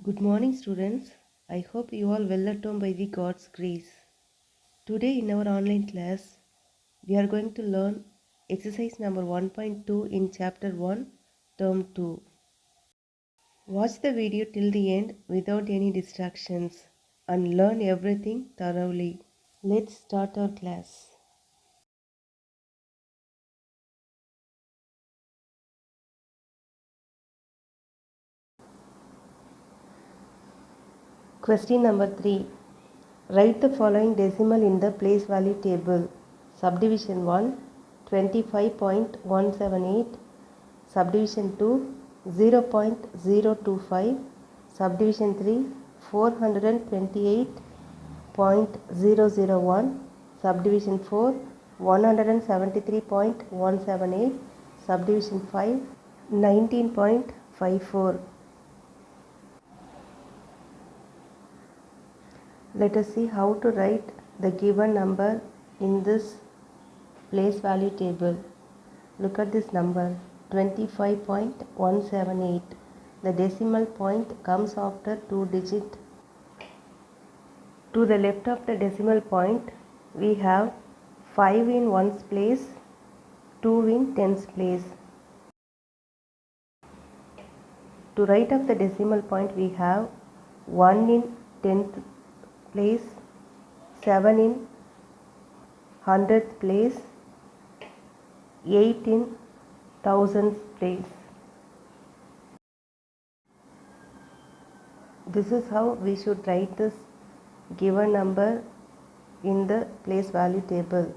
Good morning, students. I hope you all well at home by the God's grace. Today in our online class, we are going to learn exercise number 1.2 in chapter 1, term 2. Watch the video till the end without any distractions and learn everything thoroughly. Let's start our class. Question number 3. Write the following decimal in the place value table. Subdivision 1, 25.178. Subdivision 2, 0.025. Subdivision 3, 428.001. Subdivision 4, 173.178. Subdivision 5, 19.54. Let us see how to write the given number in this place value table. Look at this number 25.178. The decimal point comes after 2 digits. To the left of the decimal point, we have 5 in ones place, 2 in tens place. To right of the decimal point, we have 1 in tenth place, 7 in hundredth place, 8 in thousandth place. This is how we should write this given number in the place value table.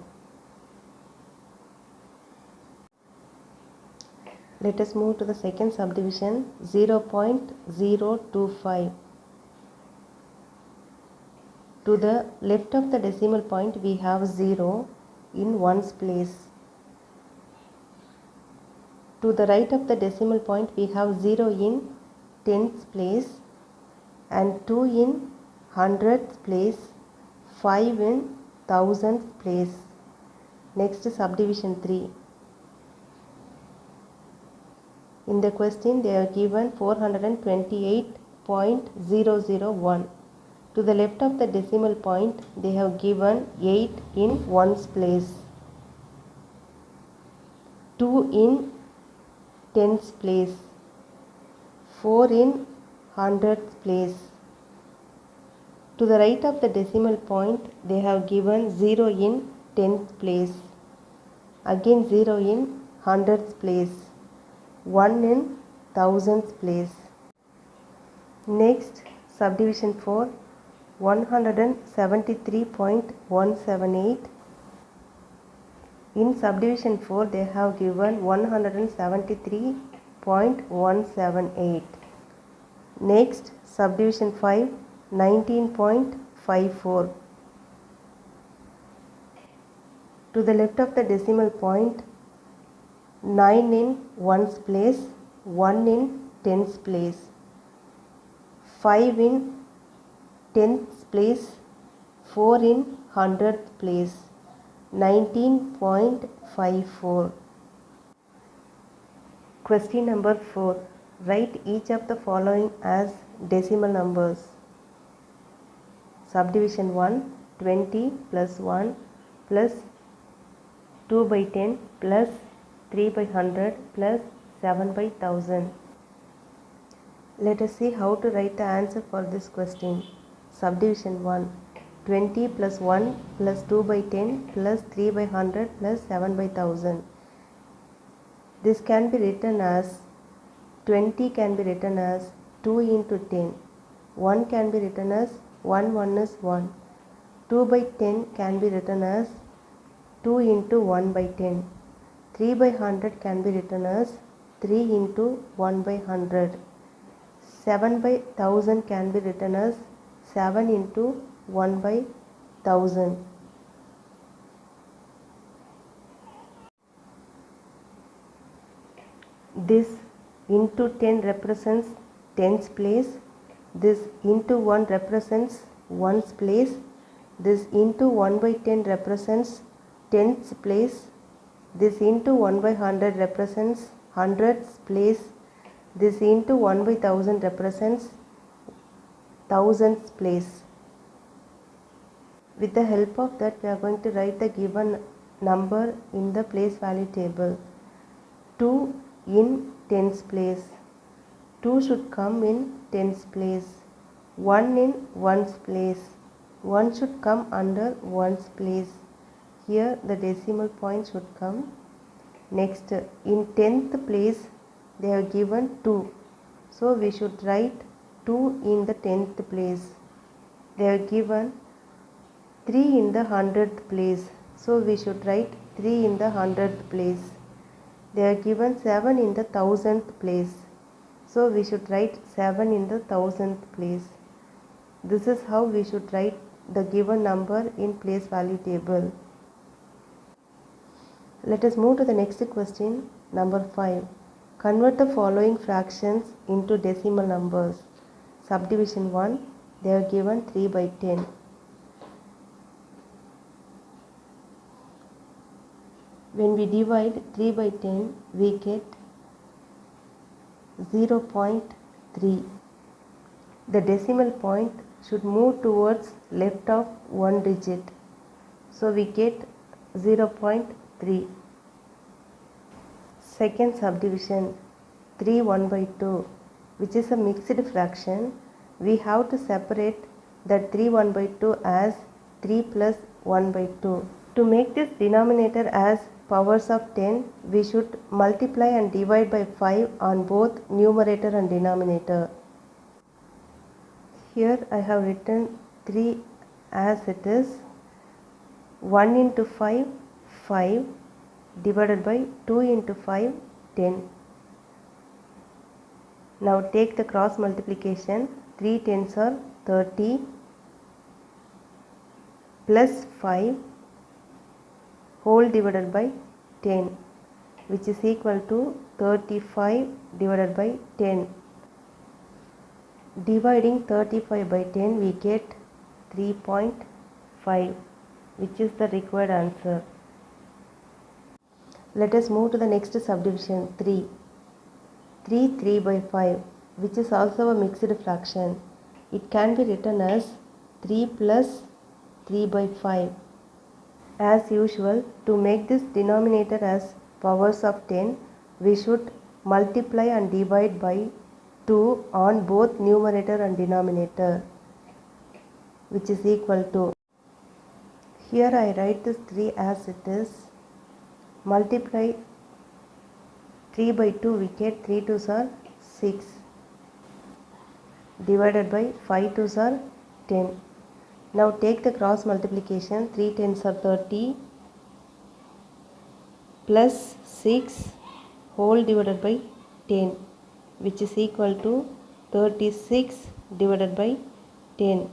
Let us move to the second subdivision, 0.025. To the left of the decimal point, we have 0 in ones place. To the right of the decimal point, we have 0 in tenths place and 2 in hundredth place, 5 in thousandth place. Next, subdivision 3. In the question, they are given 428.001. To the left of the decimal point, they have given 8 in ones place, 2 in tens place, 4 in hundredth place. To the right of the decimal point, they have given 0 in tenth place, again 0 in hundredth place, 1 in thousandth place. Next, subdivision 4, 173.178. In subdivision 4, they have given 173.178. Next, subdivision 5, 19.54. To the left of the decimal point, 9 in ones place, 1 in tens place, 5 in tenths place, 4 in hundredth place, 19.54. Question number 4. Write each of the following as decimal numbers. Subdivision 1, 20 plus 1 plus 2 by 10 plus 3 by 100 plus 7 by 1000. Let us see how to write the answer for this question. Subdivision 1, 20 plus 1 plus 2 by 10 plus 3 by 100 plus 7 by 1000. This can be written as 20 can be written as 2 into 10. 1 can be written as 1 is 1. 2 by 10 can be written as 2 into 1 by 10. 3 by 100 can be written as 3 into 1 by 100. 7 by 1000 can be written as 7 into 1 by 1000. This into 10 represents tens place. This into 1 represents ones place. This into 1 by 10 represents tenths place. This into 1 by 100 represents hundredths place. This into 1 by 1000 represents thousands place. With the help of that, we are going to write the given number in the place value table. 2 in tens place. 2 should come in tens place. 1 in ones place. 1 should come under ones place. Here the decimal point should come. Next, in tenth place they have given 2. So we should write 2 in the tenth place. They have given 3 in the 100th place. So we should write 3 in the 100th place. They are given 7 in the 1000th place. So we should write 7 in the 1000th place. This is how we should write the given number in place value table. Let us move to the next question, number 5. Convert the following fractions into decimal numbers. Subdivision 1, they are given 3 by 10. When we divide 3 by 10, we get 0.3. The decimal point should move towards left of one digit. So we get 0.3. Second subdivision, 3 1 by 2, which is a mixed fraction. We have to separate that 3 1 by 2 as 3 plus 1 by 2. To make this denominator as powers of 10, we should multiply and divide by 5 on both numerator and denominator. Here I have written 3 as it is. 1 into 5, 5, divided by 2 into 5, 10. Now take the cross multiplication. 3 tens are 30 plus 5 whole divided by 10, which is equal to 35 divided by 10. Dividing 35 by 10, we get 3.5, which is the required answer. Let us move to the next subdivision, 3. 3 3 by 5, which is also a mixed fraction. It can be written as 3 plus 3 by 5. As usual, to make this denominator as powers of 10, we should multiply and divide by 2 on both numerator and denominator, which is equal to. Here I write this 3 as it is. Multiply 3 by 2, we get 3 2s are 6, divided by 5 2s are 10. Now take the cross multiplication. 3 tens are 30 plus 6 whole divided by 10, which is equal to 36 divided by 10.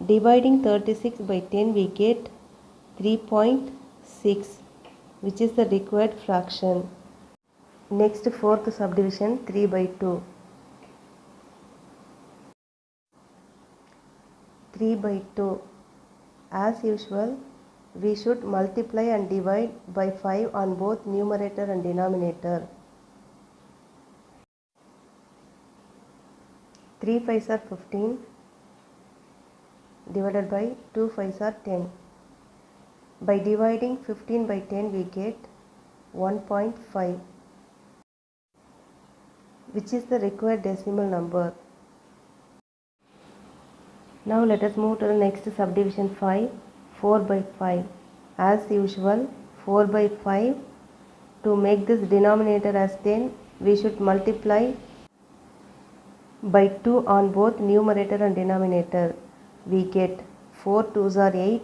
Dividing 36 by 10, we get 3.6, which is the required fraction. Next, fourth subdivision, 3 by 2. 3 by 2. As usual, we should multiply and divide by 5 on both numerator and denominator. 3 5s are 15, divided by 2 5s are 10. By dividing 15 by 10, we get 1.5, which is the required decimal number. Now let us move to the next subdivision, 5, 4 by 5. As usual, 4 by 5, to make this denominator as 10, we should multiply by 2 on both numerator and denominator. We get 4 2s are 8,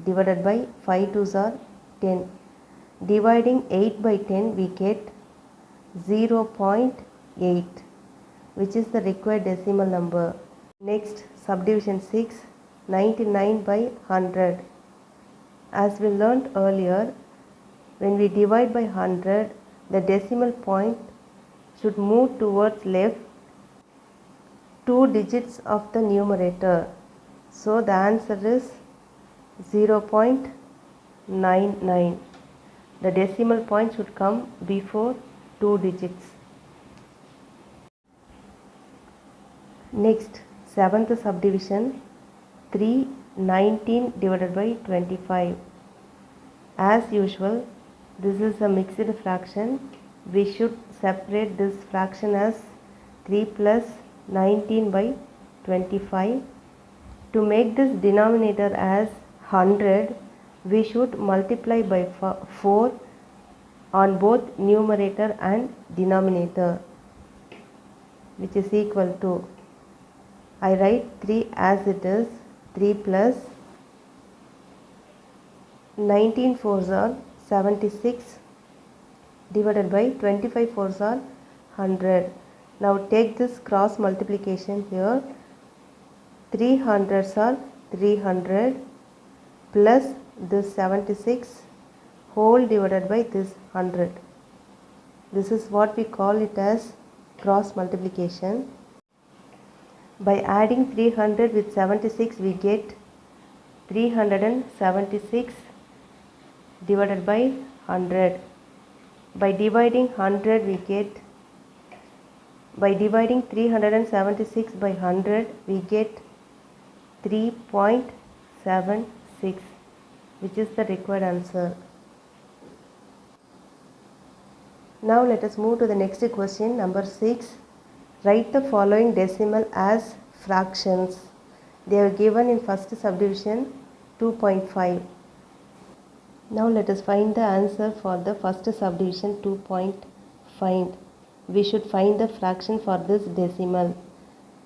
divided by 5 2s are 10. Dividing 8 by 10, we get 0.8, which is the required decimal number. Next, subdivision 6, 99 by 100. As we learnt earlier, when we divide by 100, the decimal point should move towards left 2 digits of the numerator. So the answer is 0.99. The decimal point should come before 2 digits. Next, Seventh subdivision 319 divided by 25. As usual, this is a mixed fraction. We should separate this fraction as 3 plus 19 by 25. To make this denominator as 100, we should multiply by 4 on both numerator and denominator, which is equal to, I write 3 as it is, 3 plus 19 fours are 76 divided by 25 fours are 100. Now take this cross multiplication here. 300s are 300 plus this 76 whole divided by this 100. This is what we call it as cross multiplication. By adding 300 with 76, we get 376 divided by 100. By dividing 100, we get, by dividing 376 by 100, we get 3.76, which is the required answer. Now let us move to the next question, number 6. Write the following decimal as fractions. They are given in first subdivision 2.5. Now let us find the answer for the first subdivision 2.5. We should find the fraction for this decimal.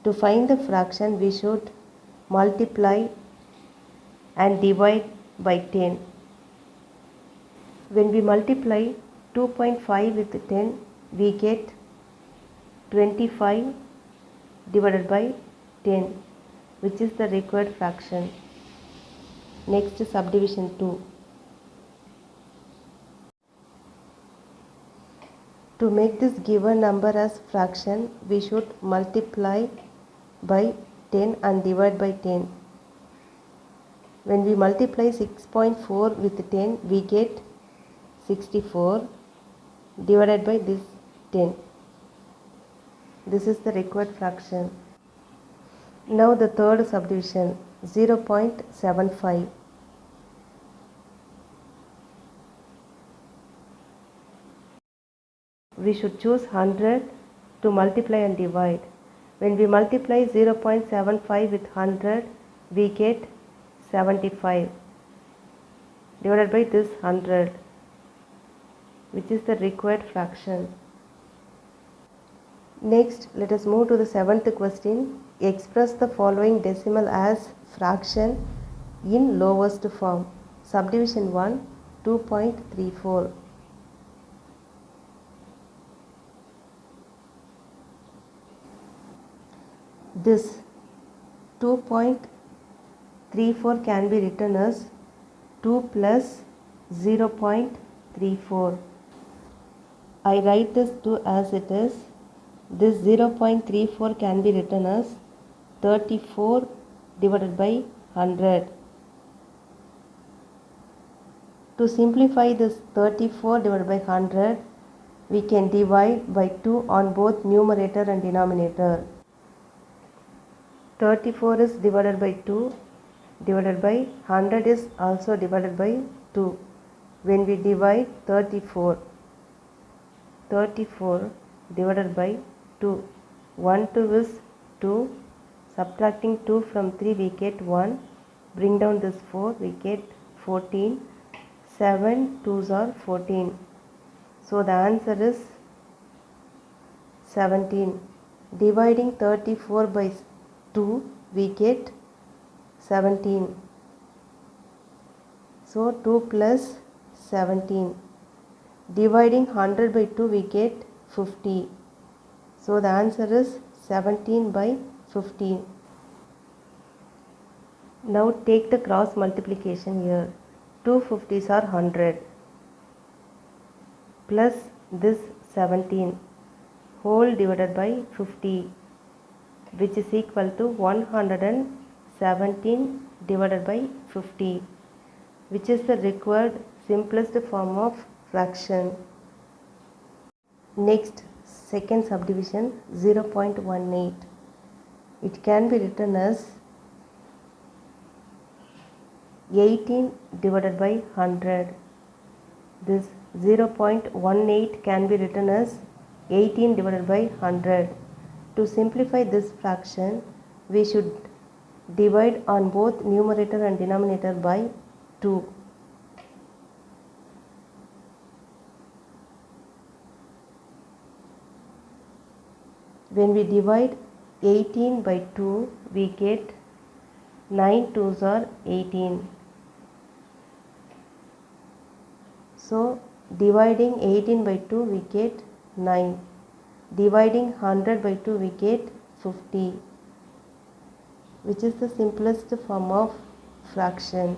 To find the fraction, we should multiply and divide by 10. When we multiply 2.5 with 10, we get 25 divided by 10, which is the required fraction. Next, subdivision 2. To make this given number as fraction, we should multiply by 10 and divide by 10. When we multiply 6.4 with 10, we get 64 divided by this 10. This is the required fraction. Now the third subdivision 0.75. We should choose 100 to multiply and divide. When we multiply 0.75 with 100, we get 75 divided by this 100, which is the required fraction. Next, let us move to the seventh question. Express the following decimal as fraction in lowest form. Subdivision 1, 2.34. This 2.34 can be written as 2 plus 0.34. I write this 2 as it is. This 0.34 can be written as 34 divided by 100. To simplify this 34 divided by 100, we can divide by 2 on both numerator and denominator. 34 is divided by 2 divided by 100 is also divided by 2. When we divide 34 divided by 2, 1 2 is 2, subtracting 2 from 3 we get 1, bring down this 4 we get 14, 7 2s are 14. So the answer is 17. Dividing 34 by 2 we get 17. So 2 plus 17. Dividing 100 by 2 we get 50. So the answer is 17 by 15. Now take the cross multiplication here. 2 50s are 100 plus this 17 whole divided by 50, which is equal to 117 divided by 50, which is the required simplest form of fraction. Next, second subdivision 0.18. It can be written as 18 divided by 100. This 0.18 can be written as 18 divided by 100. To simplify this fraction, we should divide on both numerator and denominator by 2. When we divide 18 by 2, we get 9 2s are 18. So dividing 18 by 2, we get 9. Dividing 100 by 2, we get 50, which is the simplest form of fraction.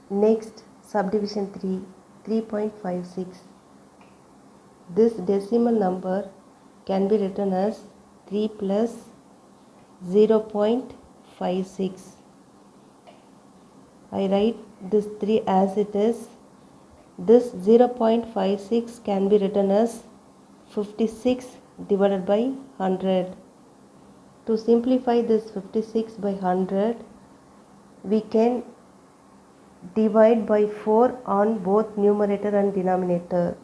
Next, subdivision 3, 3.56. This decimal number can be written as 3 plus 0.56. I write this 3 as it is. This 0.56 can be written as 56 divided by 100. To simplify this 56 by 100, we can divide by 4 on both numerator and denominator.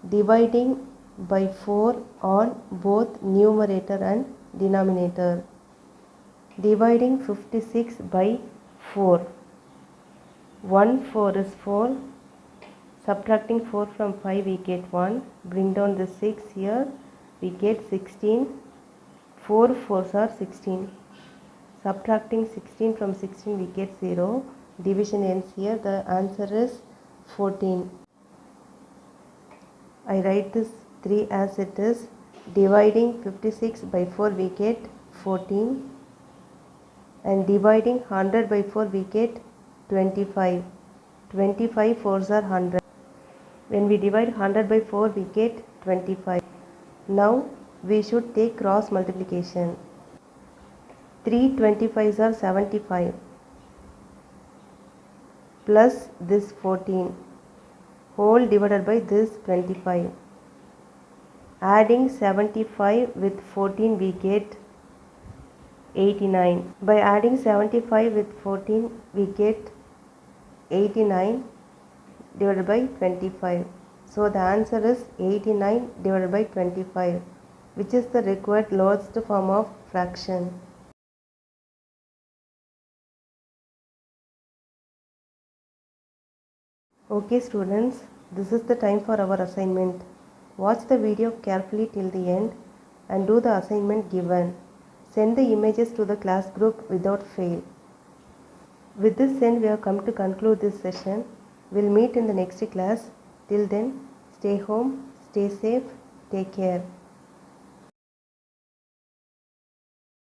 Dividing by 4 on both numerator and denominator. Dividing 56 by 4. 1 4 is 4. Subtracting 4 from 5, we get 1. Bring down the 6 here, we get 16. 4 4s are 16. Subtracting 16 from 16, we get 0. Division ends here. The answer is 14. I write this 3 as it is. Dividing 56 by 4, we get 14. And dividing 100 by 4, we get 25. 25 4s are 100. When we divide 100 by 4, we get 25. Now we should take cross multiplication. 3 25s are 75. Plus this 14. Whole divided by this 25. Adding 75 with 14, we get 89. By adding 75 with 14, we get 89 divided by 25. So the answer is 89 divided by 25, which is the required lowest form of fraction. Okay students, this is the time for our assignment. Watch the video carefully till the end and do the assignment given. Send the images to the class group without fail. With this end, we have come to conclude this session. We'll meet in the next class. Till then, stay home, stay safe, take care.